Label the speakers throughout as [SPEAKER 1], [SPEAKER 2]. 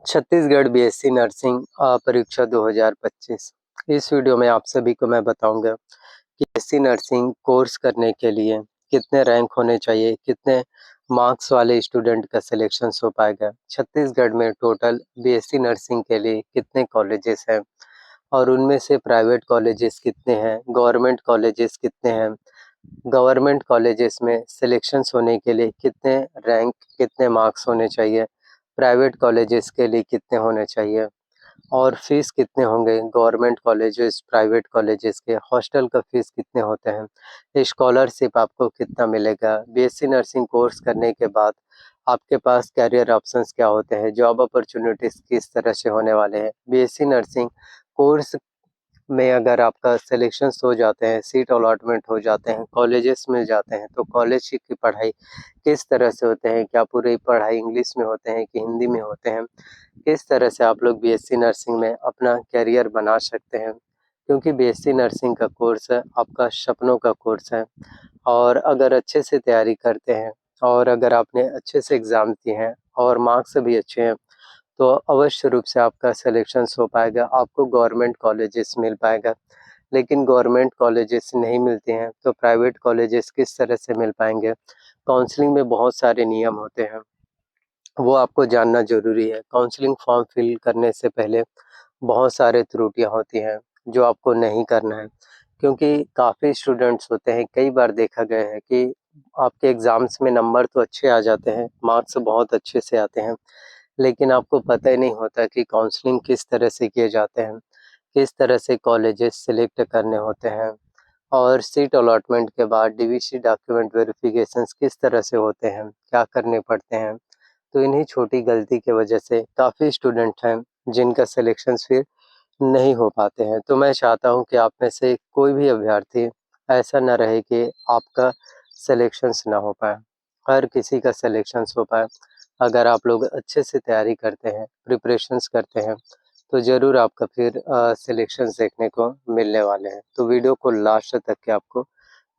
[SPEAKER 1] Chhattisgarh BSc nursing परीक्षा 2025। इस video में आप सभी को मैं बताऊंगा कि बीएससी नर्सिंग कोर्स करने के लिए कितने रैंक होने चाहिए, कितने मार्क्स वाले स्टूडेंट का सिलेक्शन हो पाएगा। छत्तीसगढ़ में टोटल बीएससी नर्सिंग के लिए कितने कॉलेजेस हैं और उनमें से प्राइवेट कॉलेजेस कितने हैं, गवर्नमेंट कॉलेजेस कितने हैं, गवर्नमेंट कॉलेजेस में सिलेक्शंस होने के लिए कितने रैंक, कितने मार्क्स होने चाहिए, प्राइवेट कॉलेजेस के लिए कितने होने चाहिए और फीस कितने होंगे, गवर्नमेंट कॉलेजेस प्राइवेट कॉलेजेस के हॉस्टल का फीस कितने होते हैं, स्कॉलरशिप आपको कितना मिलेगा, बीएससी नर्सिंग कोर्स करने के बाद आपके पास कैरियर ऑप्शंस क्या होते हैं, जॉब अपॉर्चुनिटीज़ किस तरह से होने वाले हैं। बीएससी नर्सिंग कोर्स में अगर आपका सिलेक्शंस हो जाते हैं, सीट अलॉटमेंट हो जाते हैं, कॉलेजेस मिल जाते हैं, तो कॉलेज की पढ़ाई किस तरह से होते हैं, क्या पूरी पढ़ाई इंग्लिश में होते हैं कि हिंदी में होते हैं, किस तरह से आप लोग बीएससी नर्सिंग में अपना करियर बना सकते हैं, क्योंकि बीएससी नर्सिंग का कोर्स है आपका सपनों का कोर्स है। और अगर अच्छे से तैयारी करते हैं और अगर आपने अच्छे से एग्ज़ाम दिए हैं और मार्क्स भी अच्छे हैं तो अवश्य रूप से आपका सिलेक्शंस हो पाएगा, आपको गवर्नमेंट कॉलेजेस मिल पाएगा। लेकिन गवर्नमेंट कॉलेजेस नहीं मिलते हैं तो प्राइवेट कॉलेजेस किस तरह से मिल पाएँगे? काउंसलिंग में बहुत सारे नियम होते हैं, वो आपको जानना ज़रूरी है। काउंसलिंग फॉर्म फिल करने से पहले बहुत सारे त्रुटियाँ होती हैं, जो आपको नहीं करना है, क्योंकि काफ़ी स्टूडेंट्स होते हैं, कई बार देखा गया है कि आपके एग्ज़ाम्स में नंबर तो अच्छे आ जाते हैं, मार्क्स बहुत अच्छे से आते हैं, लेकिन आपको पता ही नहीं होता कि काउंसलिंग किस तरह से किए जाते हैं, किस तरह से कॉलेजेस सेलेक्ट करने होते हैं और सीट अलॉटमेंट के बाद डीवीसी डॉक्यूमेंट वेरिफिकेशंस किस तरह से होते हैं, क्या करने पड़ते हैं। तो इन्हीं छोटी गलती की वजह से काफ़ी स्टूडेंट हैं जिनका सिलेक्शंस फिर नहीं हो पाते हैं। तो मैं चाहता हूँ कि आप में से कोई भी अभ्यर्थी ऐसा ना रहे कि आपका सिलेक्शंस ना हो पाए, हर किसी का सिलेक्शंस हो पाए। अगर आप लोग अच्छे से तैयारी करते हैं, प्रिपरेशंस करते हैं, तो ज़रूर आपका फिर सिलेक्शंस देखने को मिलने वाले हैं। तो वीडियो को लास्ट तक के आपको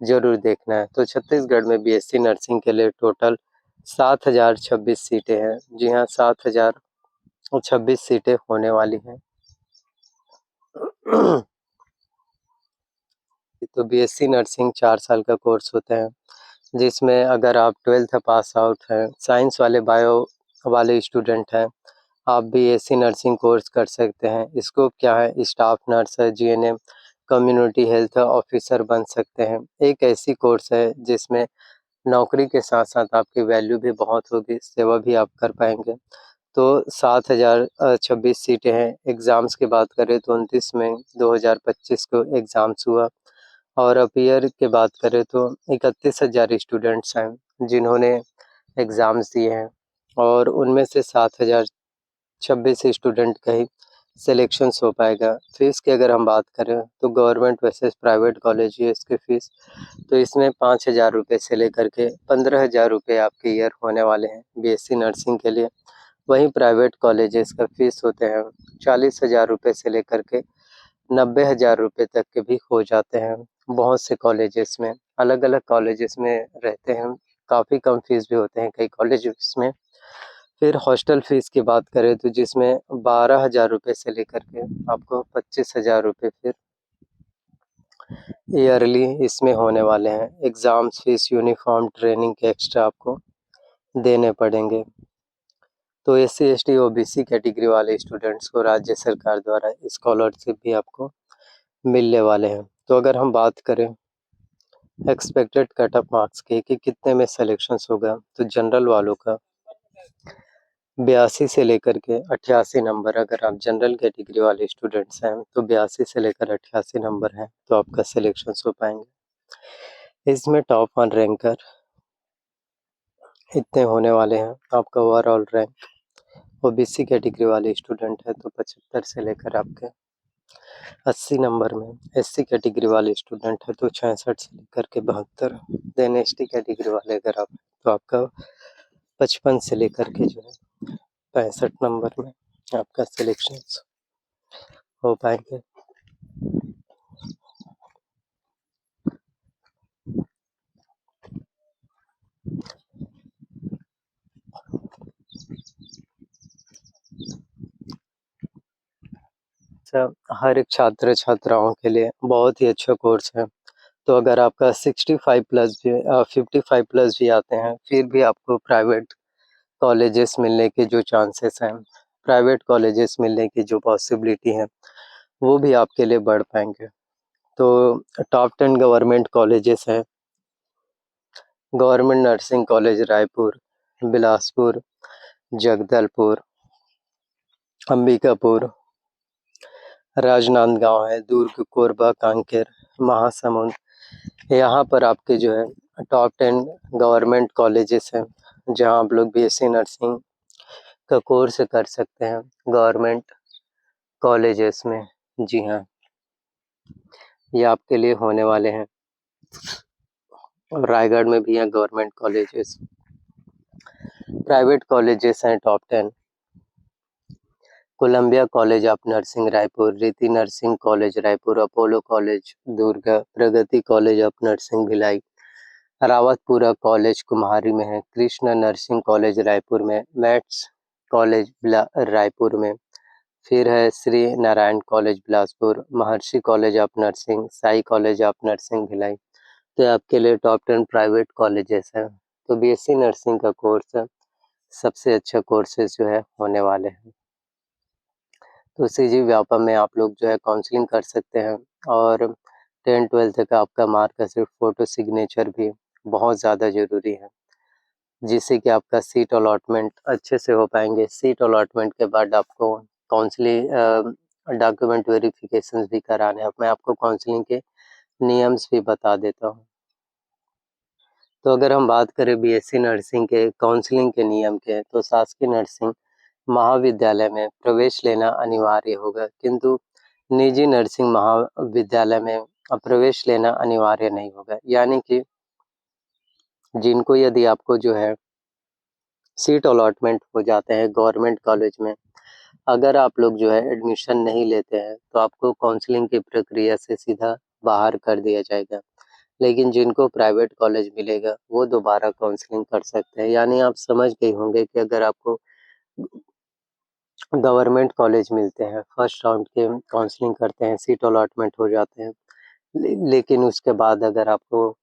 [SPEAKER 1] ज़रूर देखना है। तो छत्तीसगढ़ में बीएससी नर्सिंग के लिए टोटल 7026 सीटें हैं। जी हाँ, 7026 सीटें होने वाली हैं। तो बीएससी नर्सिंग 4 साल का कोर्स होता है, जिसमें अगर आप 12th पास आउट हैं, साइंस वाले, बायो वाले स्टूडेंट हैं, आप बीएससी नर्सिंग कोर्स कर सकते हैं। स्कोप क्या है? स्टाफ नर्स है, जीएनएम, कम्युनिटी हेल्थ ऑफिसर बन सकते हैं। एक ऐसी कोर्स है जिसमें नौकरी के साथ-साथ आपकी वैल्यू भी बहुत होगी, सेवा भी आप कर पाएँगे। तो 7026 सीटें हैं। एग्ज़ाम्स की बात करें तो 29 मई 2025 को एग्ज़ाम्स हुआ और अपीयर की बात करें तो 31,000 स्टूडेंट्स हैं जिन्होंने एग्ज़ाम्स दिए हैं और उनमें से 7026 स्टूडेंट का ही सिलेक्शंस हो पाएगा। फ़ीस की अगर हम बात करें तो गवर्नमेंट वर्सेस प्राइवेट कॉलेजेस की फ़ीस, तो इसमें 5,000 रुपये से लेकर के 15,000 रुपये आपके ईयर होने वाले हैं बीएससी नर्सिंग के लिए। वहीं प्राइवेट कॉलेजेस का फ़ीस होते हैं 40,000 रुपये से लेकर के 90,000 रुपये तक के भी हो जाते हैं। बहुत से कॉलेजेस में, अलग-अलग कॉलेजेस में रहते हैं, काफ़ी कम फ़ीस भी होते हैं कई कॉलेजेस में। फिर हॉस्टल फ़ीस की बात करें तो जिसमें 12,000 रुपये से लेकर के आपको 25,000 रुपये फिर ईयरली इसमें होने वाले हैं। एग्ज़ाम्स फ़ीस, यूनिफ़ॉर्म, ट्रेनिंग के एक्स्ट्रा आपको देने पड़ेंगे। तो एससी, एसटी, ओबीसी कैटेगरी वाले स्टूडेंट्स को राज्य सरकार द्वारा स्कॉलरशिप भी आपको मिलने वाले हैं। तो अगर हम बात करें एक्सपेक्टेड कट ऑफ मार्क्स की कि कितने में सिलेक्शंस होगा, तो जनरल वालों का 82 से लेकर के 88 नंबर, अगर आप जनरल कैटेगरी वाले स्टूडेंट्स हैं तो 82 से लेकर 88 नंबर है तो आपका सिलेक्शंस हो पाएंगे। इसमें टॉप 1 रैंकर इतने होने वाले हैं। आपका ओवरऑल रैंक ओबीसी कैटेगरी वाले स्टूडेंट है तो 75 से लेकर आपके 80 नंबर में, एससी कैटेगरी वाले स्टूडेंट है तो 66 से लेकर के 72, देन एसटी कैटेगरी वाले अगर आप तो आपका 55 से लेकर के जो है 65 नंबर में आपका सिलेक्शन हो पाएंगे। हर एक छात्र-छात्राओं के लिए बहुत ही अच्छा कोर्स है। तो अगर आपका 65 प्लस भी 55 प्लस भी आते हैं, फिर भी आपको प्राइवेट कॉलेजेस मिलने के जो चांसेस हैं, प्राइवेट कॉलेजेस मिलने की जो पॉसिबिलिटी है, वो भी आपके लिए बढ़ पाएँगे। तो टॉप 10 गवर्नमेंट कॉलेजेस हैं, government nursing college Raipur, Bilaspur, Jagdalpur, Ambikapur, Rajnandgaon है, दुर्ग, कोरबा, कांकेर, महासमुंद। यहाँ पर आपके जो है टॉप 10 गवर्नमेंट कॉलेजेस हैं, जहाँ आप लोग बीएससी नर्सिंग का कोर्स कर सकते हैं गवर्नमेंट कॉलेजेस में। जी हाँ, ये आपके लिए होने वाले हैं। और रायगढ़ में भी हैं गवर्नमेंट कॉलेजेस। प्राइवेट कॉलेजेस हैं top 10, Columbia college of nursing Raipur, Riti nursing college Raipur, Apollo college Durg, Pragati college of nursing Bhilai, Rawatpura college Kumhari में है, कृष्णा नर्सिंग कॉलेज रायपुर में, मैथ्स कॉलेज रायपुर में, फिर है Shri Narayan college Bilaspur, Maharshi college of nursing, Sai college of nursing Bhilai. तो आपके लिए टॉप 10 प्राइवेट कॉलेजेस हैं। तो बीएससी नर्सिंग का कोर्स सबसे अच्छा कोर्सेज जो है होने वाले हैं। तो सीजी व्यापम में आप लोग जो है काउंसलिंग कर सकते हैं। और 10-12 का आपका मार्कशीट फोटो सिग्नेचर भी बहुत ज़्यादा ज़रूरी है, जिससे कि आपका सीट अलॉटमेंट अच्छे से हो पाएंगे। सीट अलॉटमेंट के बाद आपको काउंसलिंग डॉक्यूमेंट वेरिफिकेशन भी कराने हैं। मैं आपको काउंसलिंग के नियम्स भी बता देता हूँ। तो अगर हम बात करें बीएससी नर्सिंग के काउंसलिंग के नियम के, तो शासकीय नर्सिंग महाविद्यालय में प्रवेश लेना अनिवार्य होगा, किंतु निजी नर्सिंग महाविद्यालय में प्रवेश लेना अनिवार्य नहीं होगा। यानी कि जिनको यदि आपको जो है सीट अलॉटमेंट हो जाते हैं गवर्नमेंट कॉलेज में, अगर आप लोग जो है एडमिशन नहीं लेते हैं, तो आपको काउंसलिंग की प्रक्रिया से सीधा बाहर कर दिया जाएगा। लेकिन जिनको प्राइवेट कॉलेज मिलेगा, वो दोबारा काउंसलिंग कर सकते हैं। यानी आप समझ गए होंगे कि अगर आपको गवर्नमेंट कॉलेज मिलते हैं, फर्स्ट राउंड के काउंसलिंग करते हैं, सीट अलॉटमेंट हो जाते हैं, लेकिन उसके बाद अगर आपको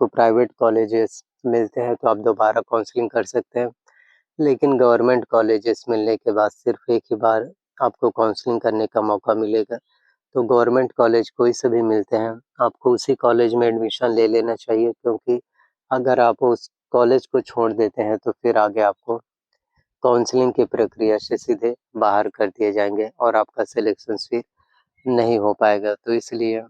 [SPEAKER 1] प्राइवेट कॉलेजेस मिलते हैं, तो आप दोबारा काउंसलिंग कर सकते हैं। लेकिन गवर्नमेंट कॉलेजेस मिलने के बाद सिर्फ एक ही बार आपको काउंसलिंग करने का मौका मिलेगा। तो गवर्नमेंट कॉलेज कोई से भी मिलते हैं, आपको उसी कॉलेज में एडमिशन ले लेना चाहिए, क्योंकि अगर आप उस कॉलेज को छोड़ देते हैं, तो फिर आगे आपको काउंसलिंग की प्रक्रिया से सीधे बाहर कर दिए जाएंगे और आपका सिलेक्शन फिर नहीं हो पाएगा। तो इसलिए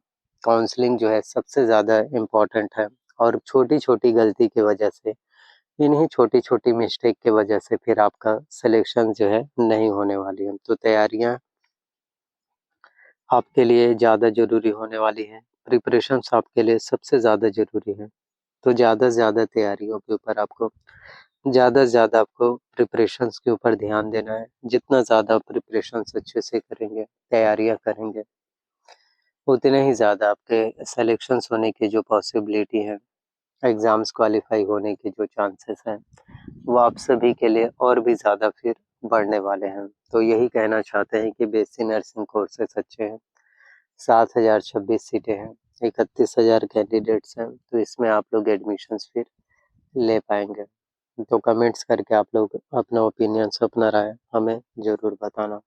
[SPEAKER 1] काउंसलिंग जो है सबसे ज़्यादा इम्पोर्टेंट है। और छोटी-छोटी गलती की वजह से, इन्हीं छोटी-छोटी मिस्टेक की वजह से फिर आपका सिलेक्शन जो है नहीं होने वाली है। तो तैयारियाँ आपके लिए ज़्यादा ज़रूरी होने वाली है, प्रिपरेशंस आपके लिए सबसे ज़्यादा ज़रूरी है। तो ज़्यादा से ज़्यादा तैयारियों के ऊपर आपको ज़्यादा से ज़्यादा आपको प्रिपरेशंस के ऊपर ध्यान देना है। जितना ज़्यादा प्रिपरेशंस अच्छे से करेंगे, तैयारियाँ करेंगे, उतने ही ज़्यादा आपके सिलेक्शंस होने की जो पॉसिबिलिटी है, एग्ज़ाम्स क्वालीफाई होने के जो चांसेस हैं, वो आप सभी के लिए और भी ज़्यादा फिर बढ़ने वाले हैं। तो यही कहना चाहते हैं कि बीएससी नर्सिंग कोर्सेस अच्छे हैं। 7026 सीटें हैं, 31,000 कैंडिडेट्स हैं, तो इसमें आप लोग एडमिशन्स फिर ले पाएँगे। तो कमेंट्स करके आप लोग अपना ओपिनियंस, अपना राय हमें ज़रूर बताना।